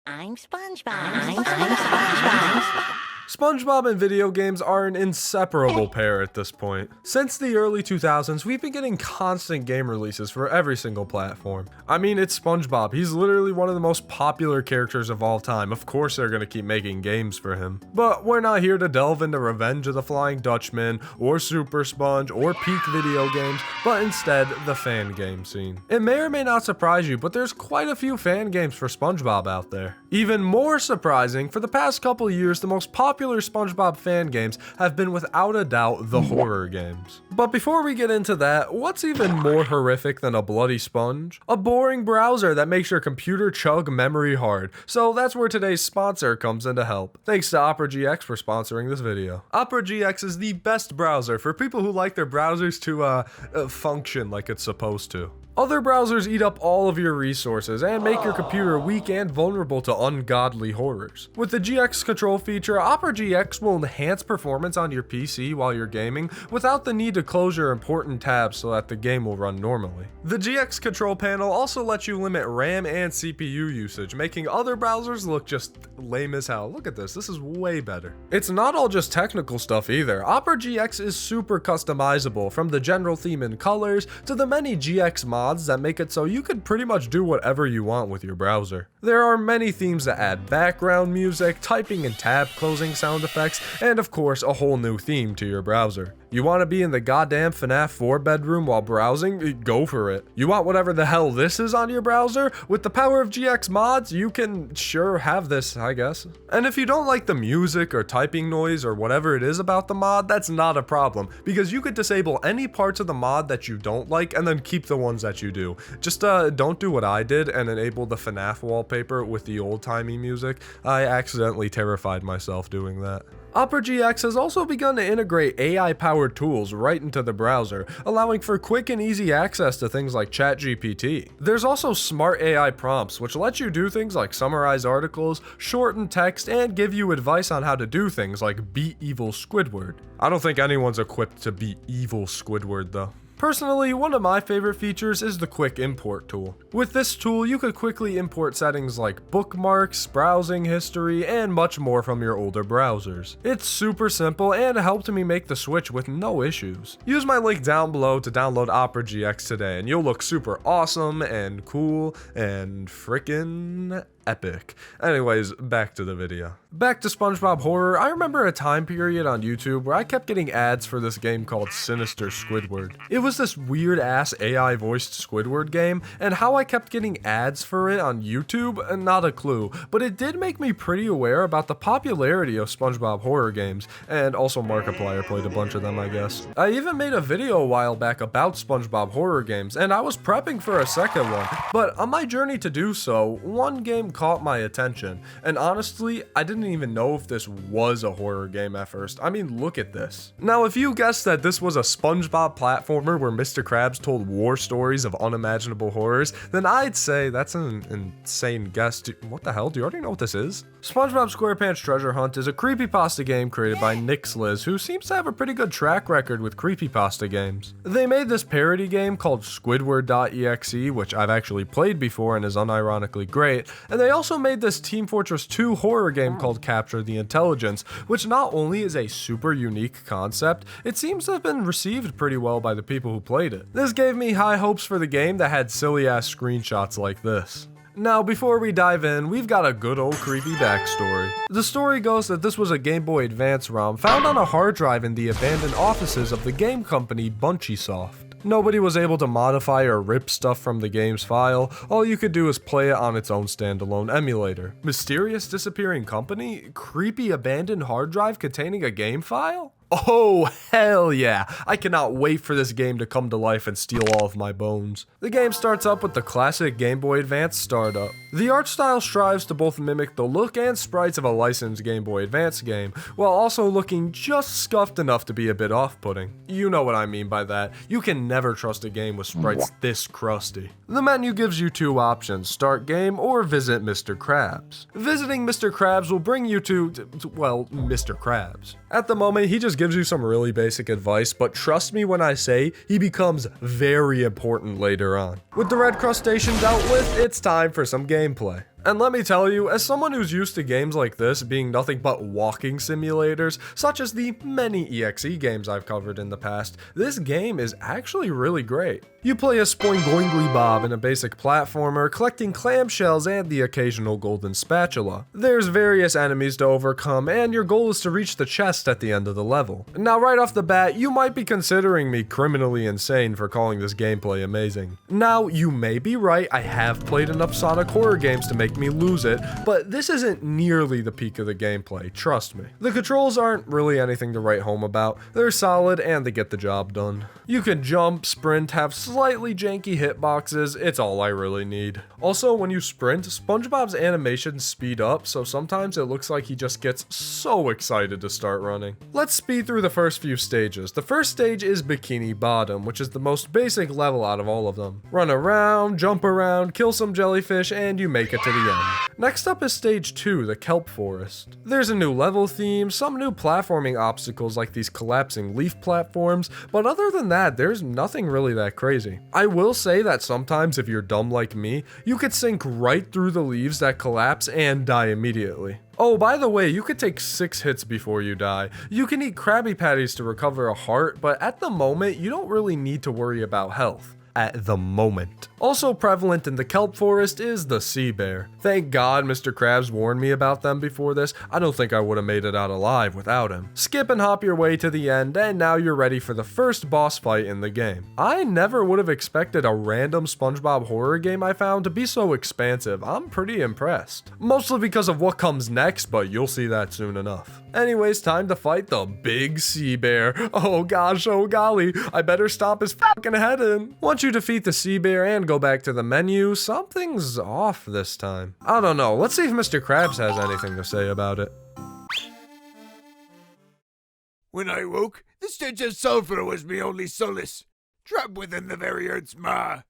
I'm SpongeBob. I'm SpongeBob. SpongeBob and video games are an inseparable pair at this point. Since the early 2000s, we've been getting constant game releases for every single platform. I mean, it's SpongeBob. He's literally one of the most popular characters of all time. Of course they're gonna keep making games for him. But we're not here to delve into Revenge of the Flying Dutchman, or Super Sponge, or peak video games, but instead the fan game scene. It may or may not surprise you, but there's quite a few fan games for SpongeBob out there. Even more surprising, for the past couple years, the most popular SpongeBob fan games have been without a doubt the horror games. But before we get into that, what's even more horrific than a bloody sponge? A boring browser that makes your computer chug memory hard. So that's where today's sponsor comes in to help. Thanks to Opera GX for sponsoring this video. Opera GX is the best browser for people who like their browsers to function like it's supposed to. Other browsers eat up all of your resources and make your computer weak and vulnerable to ungodly horrors. With the GX control feature, Opera GX will enhance performance on your PC while you're gaming without the need to close your important tabs so that the game will run normally. The GX control panel also lets you limit RAM and CPU usage, making other browsers look just lame as hell. Look at this is way better. It's not all just technical stuff either. Opera GX is super customizable, from the general theme and colors to the many GX mods that make it so you could pretty much do whatever you want with your browser. There are many themes that add background music, typing and tab closing sound effects, and of course a whole new theme to your browser. You want to be in the goddamn FNAF 4 bedroom while browsing? Go for it. You want whatever the hell this is on your browser? With the power of GX mods, you can sure have this, I guess. And if you don't like the music or typing noise or whatever it is about the mod, that's not a problem, because you could disable any parts of the mod that you don't like and then keep the ones that you do. Just don't do what I did and enable the FNAF wallpaper with the old-timey music. I accidentally terrified myself doing that. Opera GX has also begun to integrate AI-powered tools right into the browser, allowing for quick and easy access to things like ChatGPT. There's also smart AI prompts, which let you do things like summarize articles, shorten text, and give you advice on how to do things like beat evil Squidward. I don't think anyone's equipped to beat evil Squidward though. Personally, one of my favorite features is the quick import tool. With this tool, you could quickly import settings like bookmarks, browsing history, and much more from your older browsers. It's super simple and helped me make the switch with no issues. Use my link down below to download Opera GX today, and you'll look super awesome and cool and frickin' epic. Anyways, back to the video. Back to SpongeBob horror, I remember a time period on YouTube where I kept getting ads for this game called Sinister Squidward. It was this weird ass AI voiced Squidward game, and how I kept getting ads for it on YouTube, not a clue, but it did make me pretty aware about the popularity of SpongeBob horror games, and also Markiplier played a bunch of them, I guess. I even made a video a while back about SpongeBob horror games, and I was prepping for a second one, but on my journey to do so, one game caught my attention, and honestly, I didn't even know if this was a horror game at first. I mean, look at this. Now, if you guessed that this was a SpongeBob platformer where Mr. Krabs told war stories of unimaginable horrors, then I'd say that's an insane guess. What the hell? Do you already know what this is? Spongebob Squarepants Treasure Hunt is a creepypasta game created by Nixliz, who seems to have a pretty good track record with creepypasta games. They made this parody game called Squidward.exe, which I've actually played before and is unironically great, and they also made this Team Fortress 2 horror game called Capture the Intelligence, which not only is a super unique concept, it seems to have been received pretty well by the people who played it. This gave me high hopes for the game that had silly ass screenshots like this. Now, before we dive in, we've got a good old creepy backstory. The story goes that this was a Game Boy Advance ROM found on a hard drive in the abandoned offices of the game company Bunchiesoft. Nobody was able to modify or rip stuff from the game's file. All you could do is play it on its own standalone emulator. Mysterious disappearing company? Creepy abandoned hard drive containing a game file? Oh, hell yeah. I cannot wait for this game to come to life and steal all of my bones. The game starts up with the classic Game Boy Advance startup. The art style strives to both mimic the look and sprites of a licensed Game Boy Advance game, while also looking just scuffed enough to be a bit off-putting. You know what I mean by that. You can never trust a game with sprites this crusty. The menu gives you two options, start game or visit Mr. Krabs. Visiting Mr. Krabs will bring you to, well, Mr. Krabs. At the moment, he just gives you some really basic advice, but trust me when I say he becomes very important later on. With the red crustacean dealt with, it's time for some gameplay. And let me tell you, as someone who's used to games like this being nothing but walking simulators, such as the many EXE games I've covered in the past, this game is actually really great. You play as Spongebob in a basic platformer, collecting clamshells and the occasional golden spatula. There's various enemies to overcome, and your goal is to reach the chest at the end of the level. Now right off the bat, you might be considering me criminally insane for calling this gameplay amazing. Now, you may be right, I have played enough Sonic horror games to make me lose it, but this isn't nearly the peak of the gameplay, trust me. The controls aren't really anything to write home about, they're solid and they get the job done. You can jump, sprint, have slightly janky hitboxes, it's all I really need. Also, when you sprint, SpongeBob's animations speed up, so sometimes it looks like he just gets so excited to start running. Let's speed through the first few stages. The first stage is Bikini Bottom, which is the most basic level out of all of them. Run around, jump around, kill some jellyfish, and you make it to the end. Next up is stage 2, the Kelp Forest. There's a new level theme, some new platforming obstacles like these collapsing leaf platforms, but other than that, there's nothing really that crazy. I will say that sometimes if you're dumb like me, you could sink right through the leaves that collapse and die immediately. Oh, by the way, you could take 6 hits before you die. You can eat Krabby Patties to recover a heart, but at the moment, you don't really need to worry about health. At the moment. Also prevalent in the kelp forest is the sea bear. Thank God Mr. Krabs warned me about them before this. I don't think I would have made it out alive without him. Skip and hop your way to the end, and now you're ready for the first boss fight in the game. I never would have expected a random SpongeBob horror game I found to be so expansive. I'm pretty impressed. Mostly because of what comes next, but you'll see that soon enough. Anyways, time to fight the big sea bear. Oh gosh, oh golly, I better stop his fucking head in. Once you defeat the sea bear and go back to the menu, something's off this time. I don't know, let's see if Mr. Krabs has anything to say about it. When I woke, the stench of sulfur was me only solace, trapped within the very earth's maw.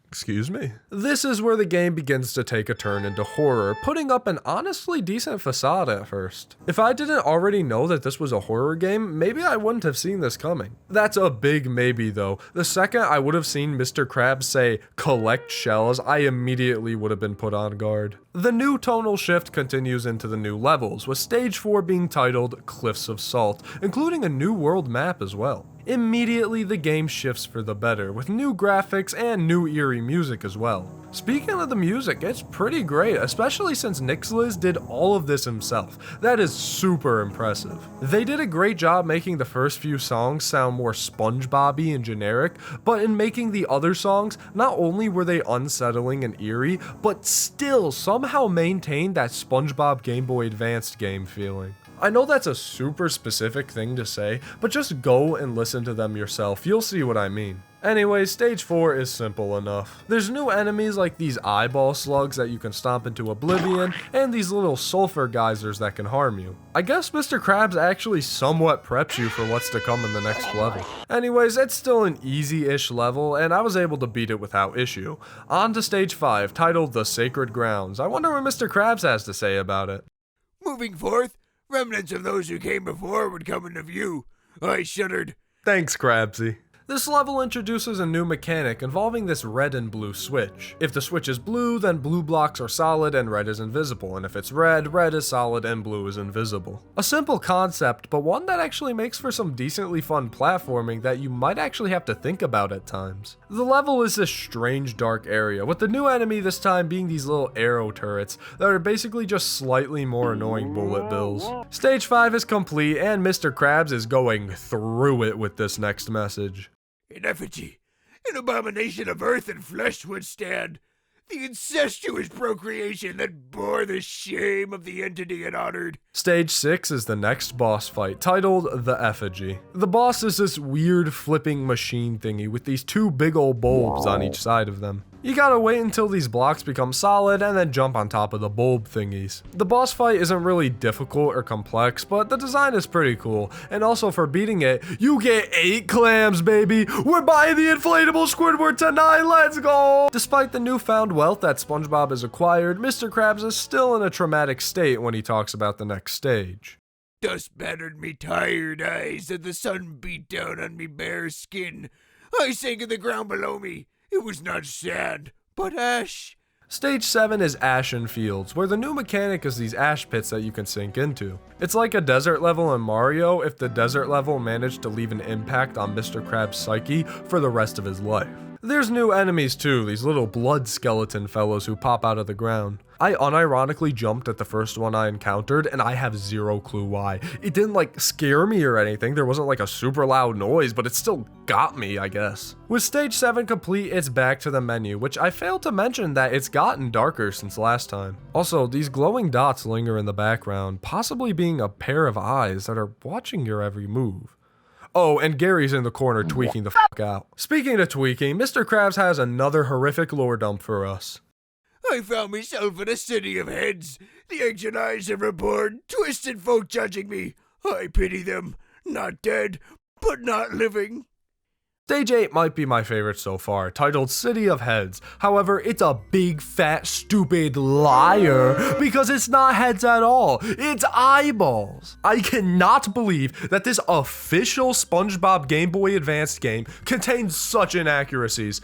Excuse me? This is where the game begins to take a turn into horror, putting up an honestly decent facade at first. If I didn't already know that this was a horror game, maybe I wouldn't have seen this coming. That's a big maybe though. The second I would have seen Mr. Krabs say, collect shells, I immediately would have been put on guard. The new tonal shift continues into the new levels, with stage 4 being titled Cliffs of Salt, including a new world map as well. Immediately, the game shifts for the better, with new graphics and new eerie music as well. Speaking of the music, it's pretty great, especially since Nixliz did all of this himself. That is super impressive. They did a great job making the first few songs sound more SpongeBob-y and generic, but in making the other songs, not only were they unsettling and eerie, but still somehow maintained that SpongeBob Game Boy Advanced game feeling. I know that's a super specific thing to say, but just go and listen to them yourself, you'll see what I mean. Anyway, stage 4 is simple enough. There's new enemies like these eyeball slugs that you can stomp into oblivion, and these little sulfur geysers that can harm you. I guess Mr. Krabs actually somewhat preps you for what's to come in the next level. Anyways, it's still an easy-ish level, and I was able to beat it without issue. On to stage 5, titled The Sacred Grounds. I wonder what Mr. Krabs has to say about it. Moving forth, remnants of those who came before would come into view. I shuddered. Thanks, Krabsy. This level introduces a new mechanic involving this red and blue switch. If the switch is blue, then blue blocks are solid and red is invisible, and if it's red, red is solid and blue is invisible. A simple concept, but one that actually makes for some decently fun platforming that you might actually have to think about at times. The level is this strange dark area, with the new enemy this time being these little arrow turrets that are basically just slightly more annoying bullet bills. Stage 5 is complete, and Mr. Krabs is going through it with this next message. In effigy, an abomination of earth and flesh would stand, the incestuous procreation that bore the shame of the entity it honored. Stage 6 is the next boss fight, titled The Effigy. The boss is this weird flipping machine thingy with these 2 big old bulbs on each side of them. You gotta wait until these blocks become solid and then jump on top of the bulb thingies. The boss fight isn't really difficult or complex, but the design is pretty cool, and also for beating it, you get 8 clams, baby! We're buying the inflatable Squidward tonight, let's go! Despite the newfound wealth that SpongeBob has acquired, Mr. Krabs is still in a traumatic state when he talks about the next stage. Dust battered me tired eyes, and the sun beat down on me bare skin. I sank in the ground below me. It was not sand, but ash. Stage 7 is Ashen Fields, where the new mechanic is these ash pits that you can sink into. It's like a desert level in Mario if the desert level managed to leave an impact on Mr. Krabs' psyche for the rest of his life. There's new enemies too, these little blood skeleton fellows who pop out of the ground. I unironically jumped at the first one I encountered, and I have zero clue why. It didn't like scare me or anything, there wasn't like a super loud noise, but it still got me, I guess. With stage 7 complete, it's back to the menu, which I failed to mention that it's gotten darker since last time. Also, these glowing dots linger in the background, possibly being a pair of eyes that are watching your every move. Oh, and Gary's in the corner tweaking the fuck out. Speaking of tweaking, Mr. Krabs has another horrific lore dump for us. I found myself in a city of heads. The ancient eyes are reborn, twisted folk judging me. I pity them. Not dead, but not living. Stage 8 might be my favorite so far, titled City of Heads. However, it's a big, fat, stupid liar because it's not heads at all. It's eyeballs. I cannot believe that this official SpongeBob Game Boy Advanced game contains such inaccuracies.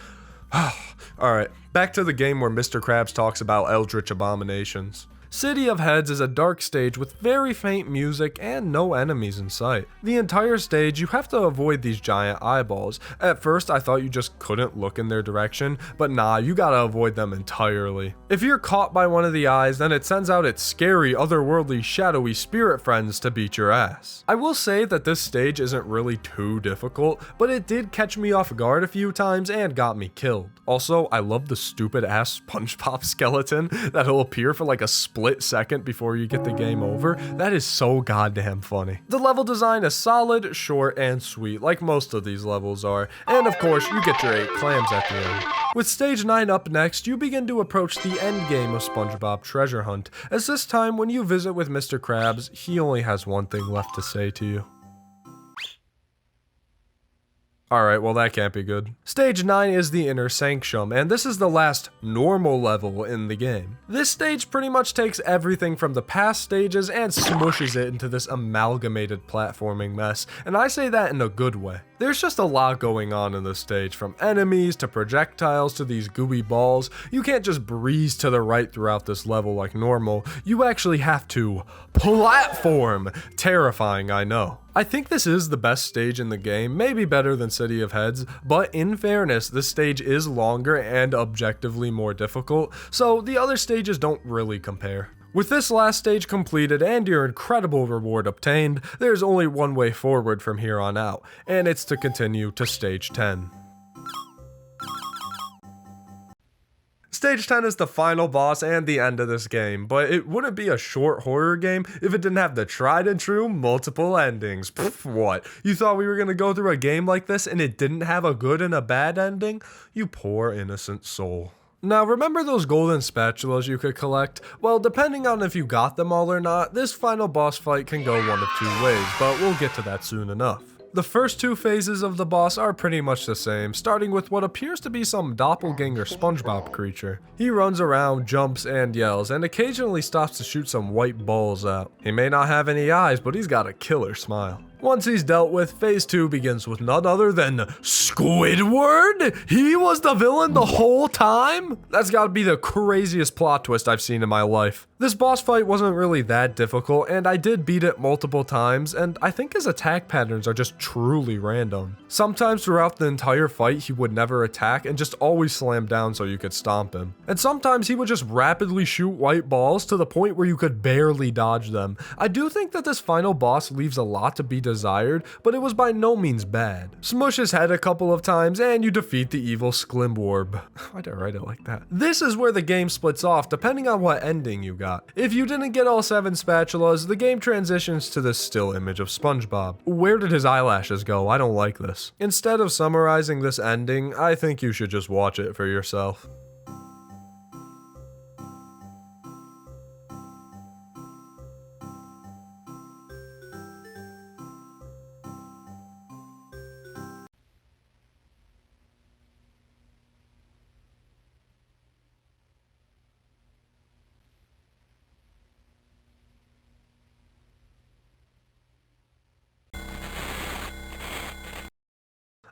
Alright, back to the game where Mr. Krabs talks about eldritch abominations. City of Heads is a dark stage with very faint music and no enemies in sight. The entire stage you have to avoid these giant eyeballs. At first I thought you just couldn't look in their direction, but nah, you gotta avoid them entirely. If you're caught by one of the eyes, then it sends out its scary, otherworldly, shadowy spirit friends to beat your ass. I will say that this stage isn't really too difficult, but it did catch me off guard a few times and got me killed. Also, I love the stupid ass SpongeBob skeleton that'll appear for like a split second before you get the game over. That is so goddamn funny. The level design is solid, short, and sweet, like most of these levels are. And of course, you get your 8 clams at the end. With stage 9 up next, you begin to approach the end game of Spongebob Treasure Hunt, as this time when you visit with Mr. Krabs, he only has one thing left to say to you. Alright, well that can't be good. Stage 9 is the Inner Sanctum, and this is the last normal level in the game. This stage pretty much takes everything from the past stages and smushes it into this amalgamated platforming mess, and I say that in a good way. There's just a lot going on in this stage, from enemies to projectiles to these gooey balls. You can't just breeze to the right throughout this level like normal, you actually have to platform. Terrifying, I know. I think this is the best stage in the game, maybe better than City of Heads, but in fairness, this stage is longer and objectively more difficult, so the other stages don't really compare. With this last stage completed and your incredible reward obtained, there's only one way forward from here on out, and it's to continue to stage 10. Stage 10 is the final boss and the end of this game, but it wouldn't be a short horror game if it didn't have the tried and true multiple endings. Pfft, what? You thought we were gonna go through a game like this and it didn't have a good and a bad ending? You poor innocent soul. Now remember those golden spatulas you could collect? Well, depending on if you got them all or not, this final boss fight can go one of two ways, but we'll get to that soon enough. The first two phases of the boss are pretty much the same, starting with what appears to be some doppelganger SpongeBob creature. He runs around, jumps, and yells, and occasionally stops to shoot some white balls out. He may not have any eyes, but he's got a killer smile. Once he's dealt with, phase 2 begins with none other than Squidward? He was the villain the whole time? That's gotta be the craziest plot twist I've seen in my life. This boss fight wasn't really that difficult, and I did beat it multiple times, and I think his attack patterns are just truly random. Sometimes throughout the entire fight he would never attack and just always slam down so you could stomp him. And sometimes he would just rapidly shoot white balls to the point where you could barely dodge them. I do think that this final boss leaves a lot to be desired, but it was by no means bad. Smush his head a couple of times and you defeat the evil Spongebob. Why'd I write it like that? This is where the game splits off depending on what ending you got. If you didn't get all 7 spatulas, the game transitions to this still image of SpongeBob. Where did his eyelashes go? I don't like this. Instead of summarizing this ending, I think you should just watch it for yourself.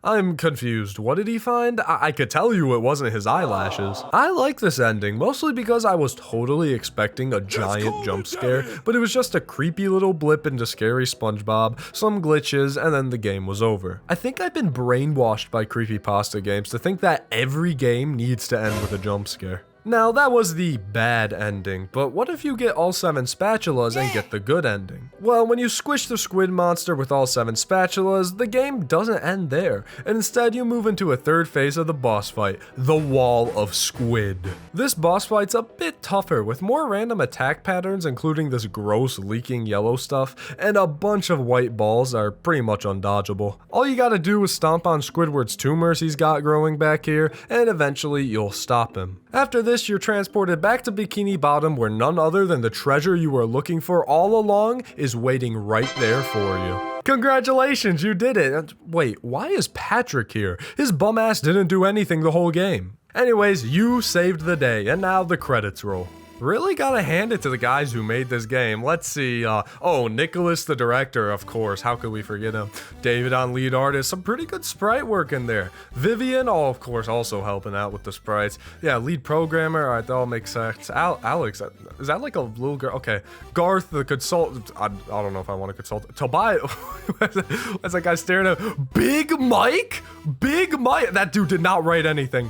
I'm confused. What did he find? I could tell you it wasn't his eyelashes. I like this ending, mostly because I was totally expecting a giant jump scare, but it was just a creepy little blip into scary SpongeBob, some glitches, and then the game was over. I think I've been brainwashed by creepypasta games to think that every game needs to end with a jump scare. Now, that was the bad ending, but what if you get all 7 spatulas and get the good ending? Well, when you squish the squid monster with all 7 spatulas, the game doesn't end there, and instead you move into a third phase of the boss fight, the Wall of Squid. This boss fight's a bit tougher, with more random attack patterns, including this gross leaking yellow stuff, and a bunch of white balls are pretty much undodgeable. All you gotta do is stomp on Squidward's tumors he's got growing back here, and eventually you'll stop him. After this, you're transported back to Bikini Bottom, where none other than the treasure you were looking for all along is waiting right there for you. Congratulations, you did it. Wait, why is Patrick here? His bum ass didn't do anything the whole game. Anyways, you saved the day, and now the credits roll. Really gotta hand it to the guys who made this game. Let's see, Nicholas the director, of course, how could we forget him? David on lead artist, some pretty good sprite work in there. Vivian, of course, also helping out with the sprites. Yeah, lead programmer, alright, that all makes sense. Alex, is that like a little girl? Okay, Garth, the consultant, I don't know if I want to consult. Tobias, what's that guy staring at? Big Mike? Big Mike, that dude did not write anything.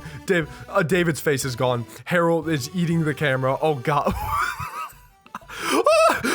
David's face is gone. Harold is eating the camera. Oh god. Oh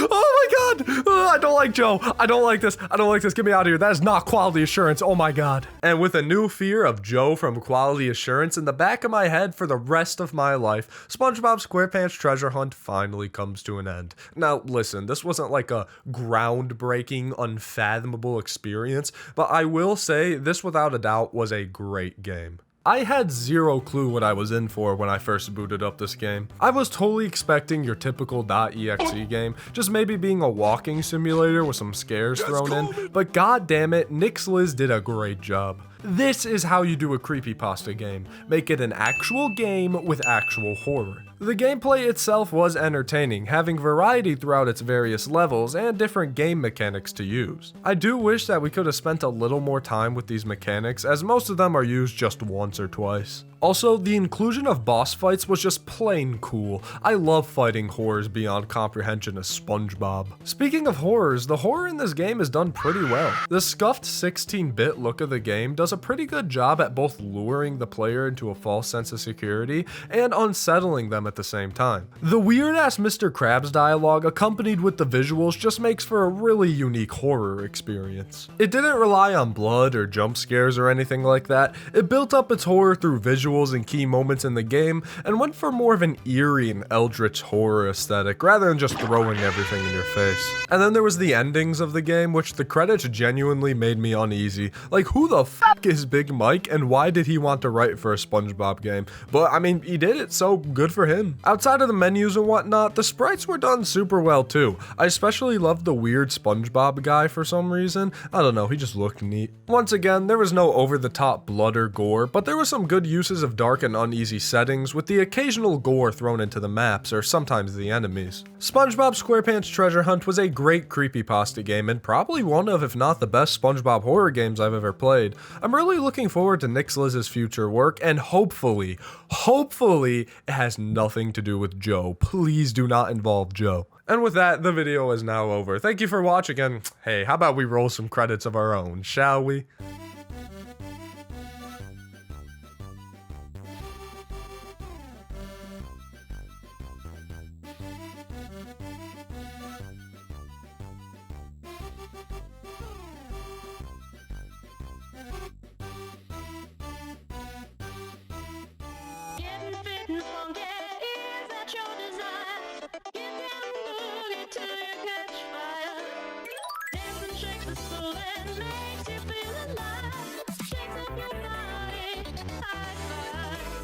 my god. I don't like Joe. I don't like this. I don't like this. Get me out of here. That is not quality assurance. Oh my god. And with a new fear of Joe from quality assurance in the back of my head for the rest of my life, SpongeBob Squarepants Treasure Hunt finally comes to an end. Now listen, this wasn't like a groundbreaking, unfathomable experience, but I will say this without a doubt was a great game. I had zero clue what I was in for when I first booted up this game. I was totally expecting your typical .exe game, just maybe being a walking simulator with some scares thrown in, but god damn it, Nixliz did a great job. This is how you do a creepypasta game. Make it an actual game with actual horror. The gameplay itself was entertaining, having variety throughout its various levels and different game mechanics to use. I do wish that we could have spent a little more time with these mechanics, as most of them are used just once or twice. Also, the inclusion of boss fights was just plain cool. I love fighting horrors beyond comprehension as SpongeBob. Speaking of horrors, the horror in this game is done pretty well. The scuffed 16-bit look of the game does a pretty good job at both luring the player into a false sense of security and unsettling them at the same time. The weird-ass Mr. Krabs dialogue accompanied with the visuals just makes for a really unique horror experience. It didn't rely on blood or jump scares or anything like that. It built up its horror through visuals and key moments in the game and went for more of an eerie and eldritch horror aesthetic rather than just throwing everything in your face. And then there was the endings of the game, which the credits genuinely made me uneasy. Like, who the fuck is Big Mike and why did he want to write for a SpongeBob game? But I mean, he did it, so good for him. Outside of the menus and whatnot, the sprites were done super well too. I especially loved the weird SpongeBob guy for some reason. I don't know, he just looked neat. Once again, there was no over-the-top blood or gore, but there was some good uses of dark and uneasy settings, with the occasional gore thrown into the maps or sometimes the enemies. SpongeBob Squarepants Treasure Hunt was a great creepypasta game and probably one of, if not the best SpongeBob horror games I've ever played. I'm really looking forward to Nixliz's future work, and hopefully it has nothing to do with Joe. Please do not involve Joe. And with that, the video is now over. Thank you for watching, and hey, how about we roll some credits of our own, shall we? Getting fit and funky, is that your desire? Get down and boogie till you catch fire. Dance and shake the soul and makes you feel alive. Shakes up your body, high five.